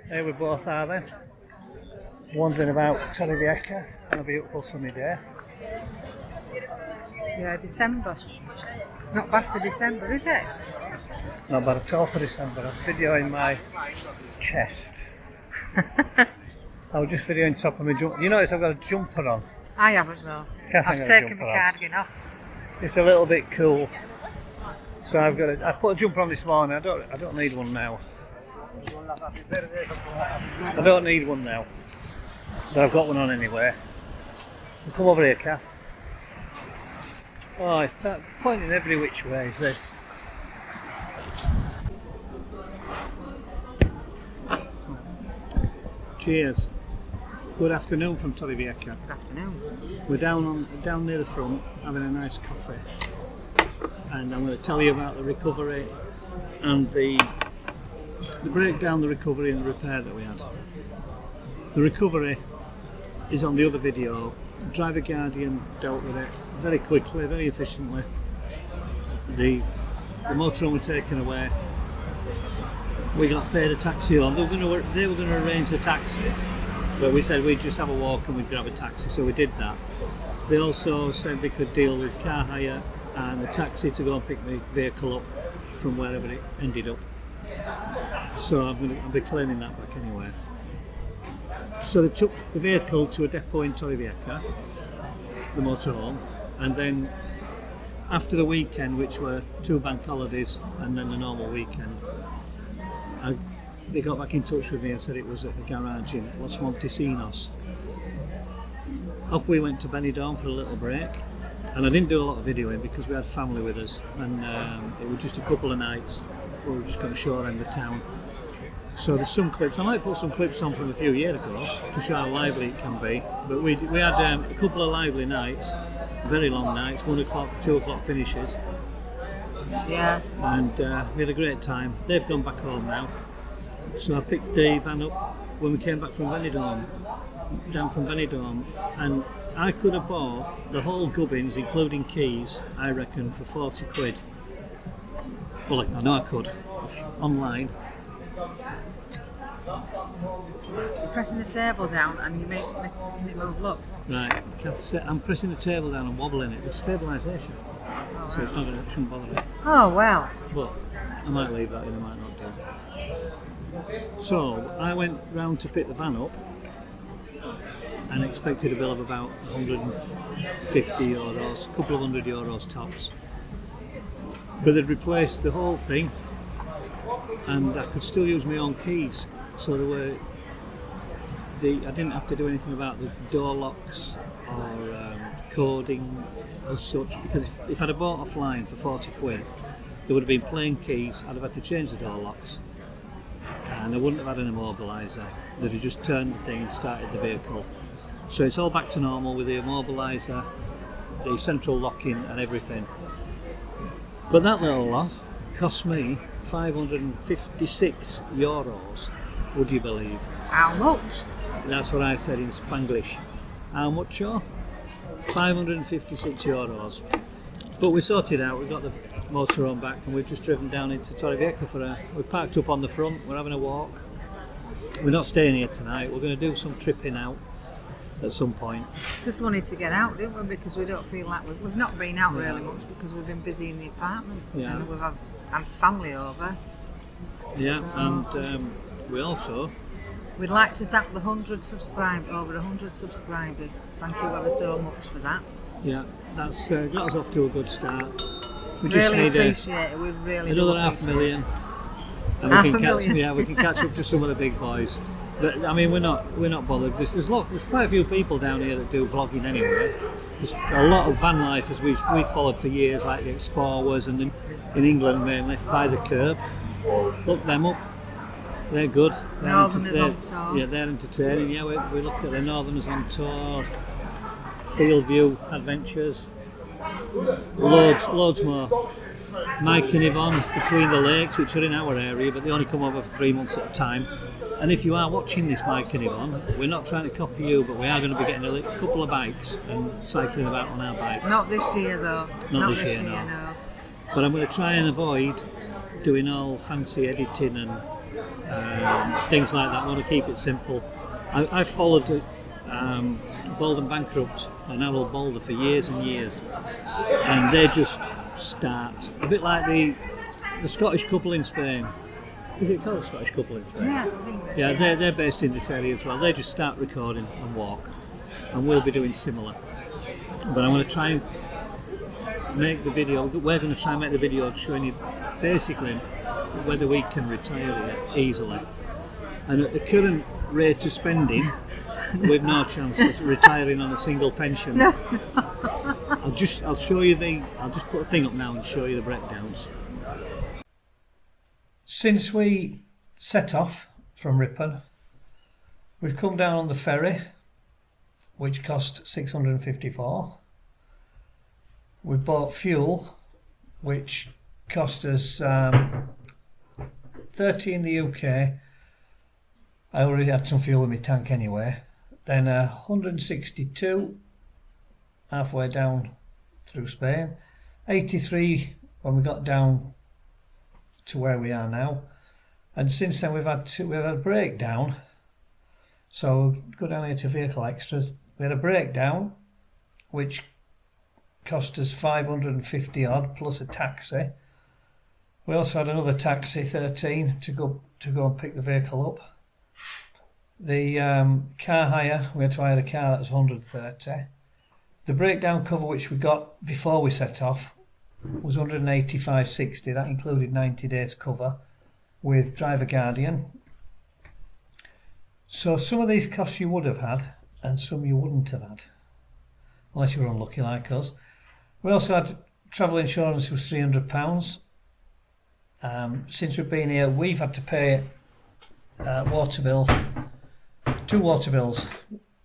Here we both are then, wandering about Torrevieja on a beautiful sunny day. Yeah, December. Not bad for December, is it? Not bad at all for December. I'm videoing my chest. I was just videoing top of my jumper. You notice I've got a jumper on. I haven't though. I've taken my cardigan off. It's a little bit cool, so I've got. I put a jumper on this morning. I don't need one now. I don't need one now, but I've got one on anyway. Come over here, Kath. Oh, it's pointing every which way. Is this? Cheers. Good afternoon from Torrevieja. Good afternoon. We're down near the front having a nice coffee, and I'm going to tell you about the recovery and the breakdown, the recovery and the repair that we had. The recovery is on the other video. Driver Guardian dealt with it very quickly, very efficiently. The motorhome were taken away. We got paid a taxi home. They were going to arrange the taxi, but we said we'd just have a walk and we'd grab a taxi, so we did that. They also said they could deal with car hire and a taxi to go and pick the vehicle up from wherever it ended up. So I'll be claiming that back anyway. So they took the vehicle to a depot in Torrevieja, the motorhome, and then after the weekend, which were 2 bank holidays and then the normal weekend, they got back in touch with me and said it was at the garage in Los Montesinos. Off we went to Benidorm for a little break, and I didn't do a lot of videoing because we had family with us, and it was just a couple of nights. We were just going to show them the town. So there's some clips. I might put some clips on from a few years ago to show how lively it can be. But we had a couple of lively nights, very long nights, 1 o'clock, 2 o'clock finishes. Yeah. And we had a great time. They've gone back home now. So I picked the van up when we came back from Benidorm, down from Benidorm, and I could have bought the whole gubbins, including keys, I reckon, for 40 quid. Well, I know I could, online. You're pressing the table down and you make it move, look. Right, I'm pressing the table down and wobbling it. There's stabilisation, so it's not going to, shouldn't bother me. Oh, well. But I might leave that in, I might not do. So I went round to pick the van up and expected a bill of about 150 euros, a couple of €100 tops. But they'd replaced the whole thing, and I could still use my own keys. So I didn't have to do anything about the door locks or coding as such, because if I'd have bought offline for 40 quid, there would have been plain keys. I'd have had to change the door locks, and I wouldn't have had an immobiliser. They'd have just turned the thing and started the vehicle. So it's all back to normal with the immobiliser, the central locking and everything. But that little lot cost me 556 euros, would you believe? How much? That's what I said in Spanglish. How much, sure? 556 euros. But we sorted out, we got the motorhome back and we've just driven down into Torrevieja we parked up on the front, we're having a walk. We're not staying here tonight, we're going to do some tripping out at some point. Just wanted to get out, didn't we? Because we don't feel like we've not been out really much because we've been busy in the apartment. Yeah. And we've had family over. Yeah, So, and we also... We'd like to thank the over 100 subscribers. Thank you ever so much for that. Yeah, that's got us off to a good start. We just really appreciate it. We really another 500,000, and we can catch up to some of the big boys. But I mean, we're not bothered. There's quite a few people down here that do vlogging anyway. There's a lot of van life as we've followed for years, like the Explorers, and in England mainly by the curb. Look them up. They're good. Northerners on tour. Yeah, they're entertaining. Yeah, we look at the Northerners on tour, Field View Adventures, loads more. Mike and Yvonne Between the Lakes, which are in our area, but they only come over for 3 months at a time. And if you are watching this, Mike and Yvonne, we're not trying to copy you, but we are going to be getting a couple of bikes and cycling about on our bikes. Not this year, though. Not this year, no. No. But I'm going to try and avoid doing all fancy editing and things like that. I want to keep it simple. I've followed Bold and Bankrupt and Harold Boulder for years and years, and they just start a bit like the Scottish couple in Spain. Is it called the Scottish couple in Spain? Yeah, I think Yeah, they're based in this area as well. They just start recording and walk, and we'll be doing similar. But I'm going to try and make the video. We're going to try and make the video showing you basically whether we can retire it easily. And at the current rate of spending, we've no chance of retiring on a single pension. No. I'll just put a thing up now and show you the breakdowns. Since we set off from Ripon, we've come down on the ferry, which cost $654. We bought fuel, which cost us 30 in the UK. I already had some fuel in my tank anyway. Then 162 halfway down through Spain. 83 when we got down to where we are now. And since then we've had a breakdown. So we'll go down here to vehicle extras. We had a breakdown which cost us 550 odd plus a taxi. We also had another taxi, 13, to go and pick the vehicle up. The car hire, we had to hire a car, that was 130. The breakdown cover which we got before we set off was 185.60. That included 90 days cover with driver guardian. So some of these costs you would have had and some you wouldn't have had, unless you were unlucky like us. We also had travel insurance was £300. Since we've been here, we've had to pay water bill, 2 water bills,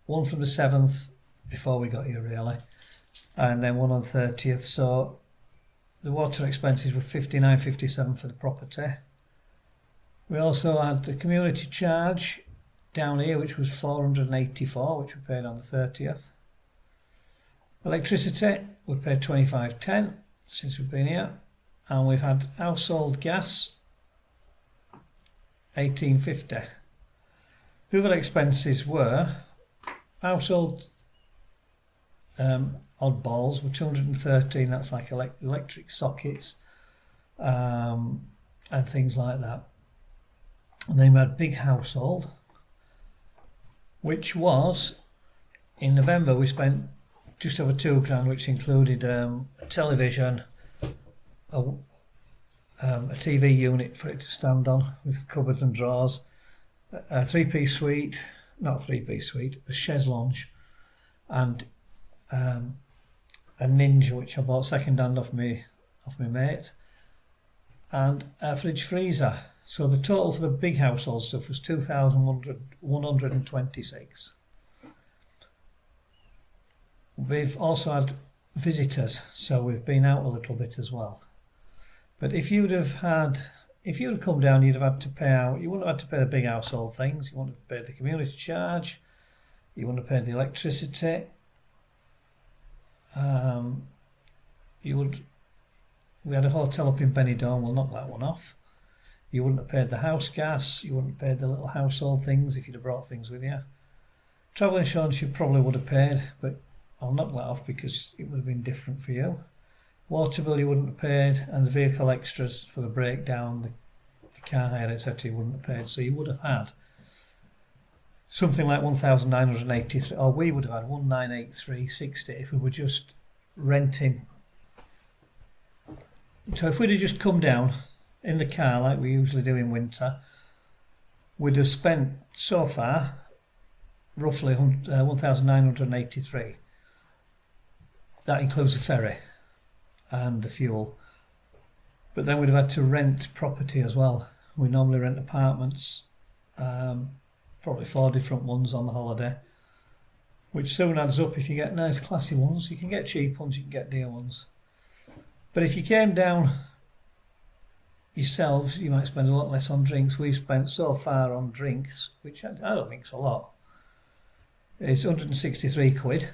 one from the 7th before we got here really, and then one on the 30th. So the water expenses were £59.57 for the property. We also had the community charge down here, which was £484, which we paid on the 30th. Electricity, we paid £25.10 since we've been here, and we've had household gas, £18.50. The other expenses were household oddballs were £213. That's like electric sockets and things like that. And then we had big household, which was in November we spent just over £2,000, which included a television, a TV unit for it to stand on with cupboards and drawers, a a chaise lounge, and a Ninja which I bought second hand off my mate, and a fridge freezer. So the total for the big household stuff was £2,126. We've also had visitors, so we've been out a little bit as well. But if you'd have come down, you'd have had to pay out. You wouldn't have had to pay the big household things. You wouldn't have paid the community charge. You wouldn't have paid the electricity. We had a hotel up in Benidorm. We'll knock that one off. You wouldn't have paid the house gas. You wouldn't have paid the little household things if you'd have brought things with you. Travel insurance you probably would have paid, but I'll knock that off because it would have been different for you. Water bill you wouldn't have paid, and the vehicle extras for the breakdown, the car hire, etc. you wouldn't have paid. So you would have had something like 1,983, or we would have had 1,983.60 if we were just renting. So if we'd have just come down in the car like we usually do in winter, we'd have spent so far roughly 1,983. That includes the ferry and the fuel. But then we'd have had to rent property as well. We normally rent apartments, probably 4 different ones on the holiday, which soon adds up. If you get nice classy ones, you can get cheap ones, you can get dear ones. But if you came down yourselves, you might spend a lot less on drinks. We've spent so far on drinks, which I don't think is a lot. It's 163 quid,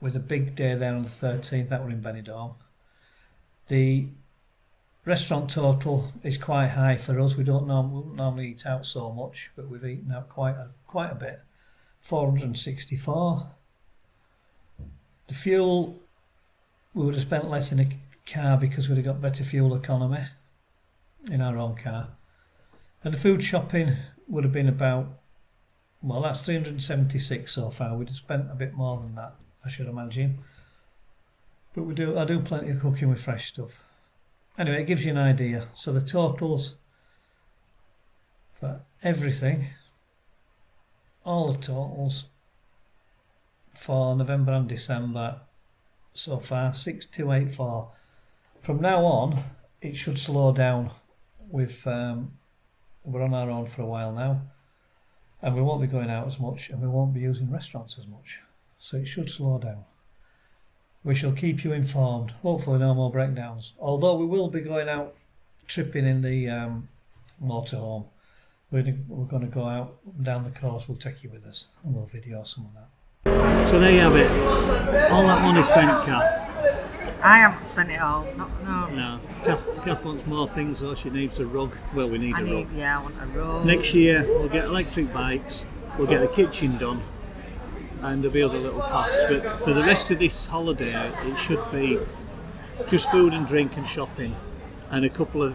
with a big day there on the 13th, that were in Benidorm. The restaurant total is quite high for us. We don't normally eat out so much, but we've eaten out quite a bit. 464. The fuel, we would have spent less in a car because we'd have got better fuel economy in our own car. And the food shopping would have been about, well, that's 376 so far. We'd have spent a bit more than that, I should imagine. But I do plenty of cooking with fresh stuff. Anyway, it gives you an idea. So the totals for everything, all the totals for November and December so far, 6284. From now on, it should slow down. We're on our own for a while now, and we won't be going out as much, and we won't be using restaurants as much. So it should slow down. We shall keep you informed. Hopefully no more breakdowns. Although we will be going out tripping in the motorhome. We're going to go out down the coast. We'll take you with us and we'll video some of that. So there you have it. All that money spent, Kath. I haven't spent it all. No. Kath wants more things though. She needs a rug. Well, we need a rug. Yeah, I want a rug. Next year we'll get electric bikes. We'll get the kitchen done. And there'll be other little costs, but for the rest of this holiday it should be just food and drink and shopping and a couple of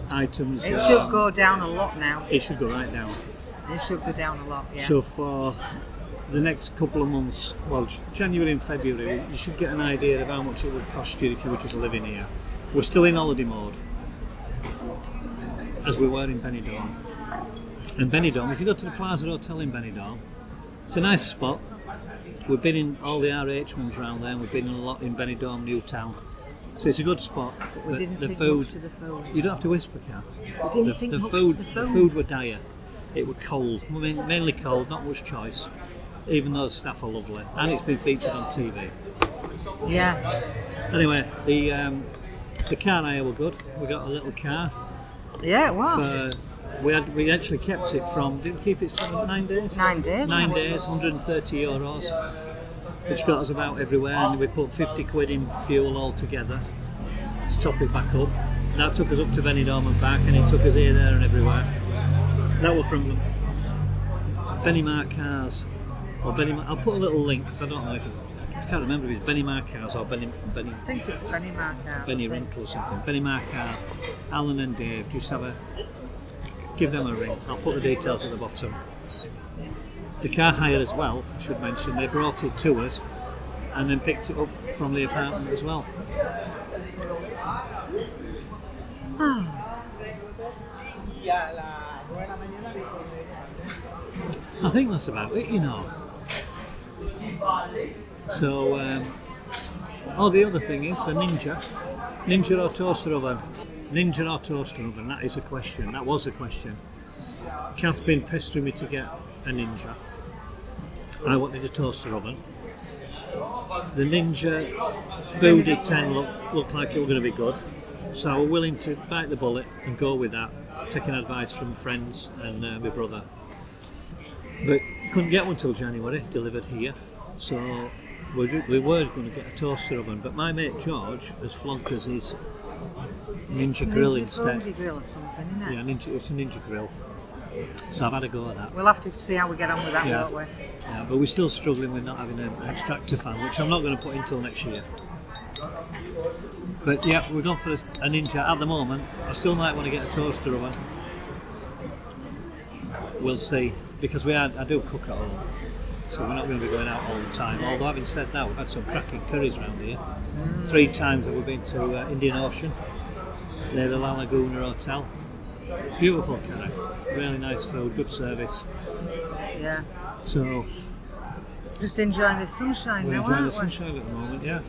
items. It should go down a lot now. It should go right down. It should go down a lot, yeah. So for the next couple of months, well, January and February, you should get an idea of how much it would cost you if you were just living here. We're still in holiday mode, as we were in Benidorm. And Benidorm, if you go to the Plaza Hotel in Benidorm, it's a nice spot. We've been in all the RH rooms around there, and we've been in a lot in Benidorm, Newtown. So it's a good spot. But we didn't think food, much to the food. You don't have to whisper, Kat. We didn't think much to the food. The food were dire. It was cold. I mean, mainly cold, not much choice. Even though the staff are lovely. And it's been featured on TV. Yeah. Anyway, the car hire were good. We got a little car. Yeah, wow. We actually kept it from, didn't we keep it 9 days? 9 days. 9 days, €130, which got us about everywhere, and we put 50 quid in fuel altogether to top it back up. That took us up to Benidorm and back, and it took us here, there and everywhere. That was from Benimar Cars, or Benimar, I'll put a little link, because I don't know if it's, I can't remember if it's Benimar Cars or Benny I think it's Benimar Cars. Benny Rental or something. Benimar Cars, Alan and Dave, just give them a ring. I'll put the details at the bottom. The car hire as well, I should mention, they brought it to us and then picked it up from the apartment as well. I think that's about it, you know. So, the other thing is a Ninja or toaster oven. Ninja or toaster oven, that is a question. That was a question. Kath's been pestering me to get a Ninja. I wanted a toaster oven. The Ninja food at 10 looked like it was going to be good. So we're willing to bite the bullet and go with that, taking advice from friends and my brother. But couldn't get one till January, delivered here. So we were going to get a toaster oven, but my mate George has flogged us his Ninja grill instead. Ninja grill or something, isn't it? Yeah, it's a Ninja grill. So I've had a go at that. We'll have to see how we get on with that, won't we? Yeah, but we're still struggling with not having an extractor fan, which I'm not going to put in till next year. But yeah, we're going for a Ninja at the moment. I still might want to get a toaster oven. We'll see, because I do cook at home, so we're not going to be going out all the time. Although having said that, we've had some cracking curries around here. 3 times that we've been to Indian Ocean, near the La Laguna Hotel. Beautiful curry, really nice food, good service. Yeah. So just enjoying the sunshine we're now, enjoying aren't the sunshine at the moment, yeah.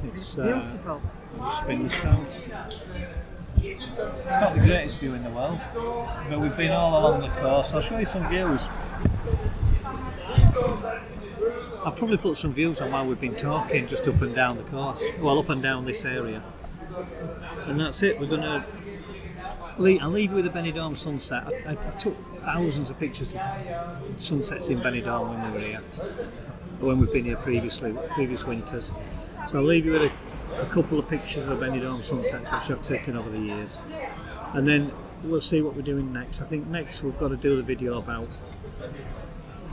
It's beautiful. I'll spin this round. It's not the greatest view in the world, but we've been all along the coast. I'll show you some views. I'll probably put some views on while we've been talking, just up and down the coast. Well, up and down this area. And that's it. We're going to I'll leave you with the Benidorm sunset. I took thousands of pictures of sunsets in Benidorm when we were here, when we've been here previous winters. So I'll leave you with a couple of pictures of Benidorm sunsets which I've taken over the years, and then we'll see what we're doing next. I think next we've got to do the video about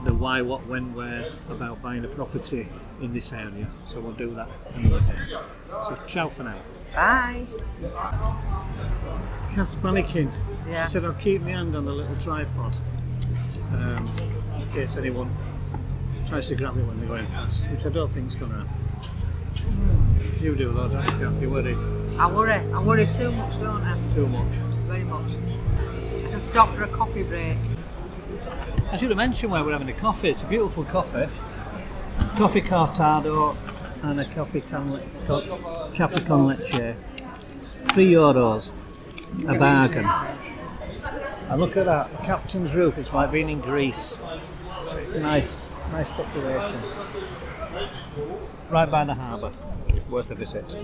the why, what, when, where, about buying a property in this area. So we'll do that another day. So ciao for now. Bye. Kath's panicking. Yeah. She said I'll keep my hand on the little tripod in case anyone tries to grab me when they're going past, which I don't think is going to happen. You do though, don't you, Kath? You're worried? I worry too much, don't I? Too much. Very much. I just stopped for a coffee break. I should have mentioned where we're having a coffee. It's a beautiful coffee. Coffee cortado and a cafe con leche. €3. A bargain. And look at that, the captain's roof. It's like being in Greece. So it's a nice decoration. Right by the harbour. Worth a visit.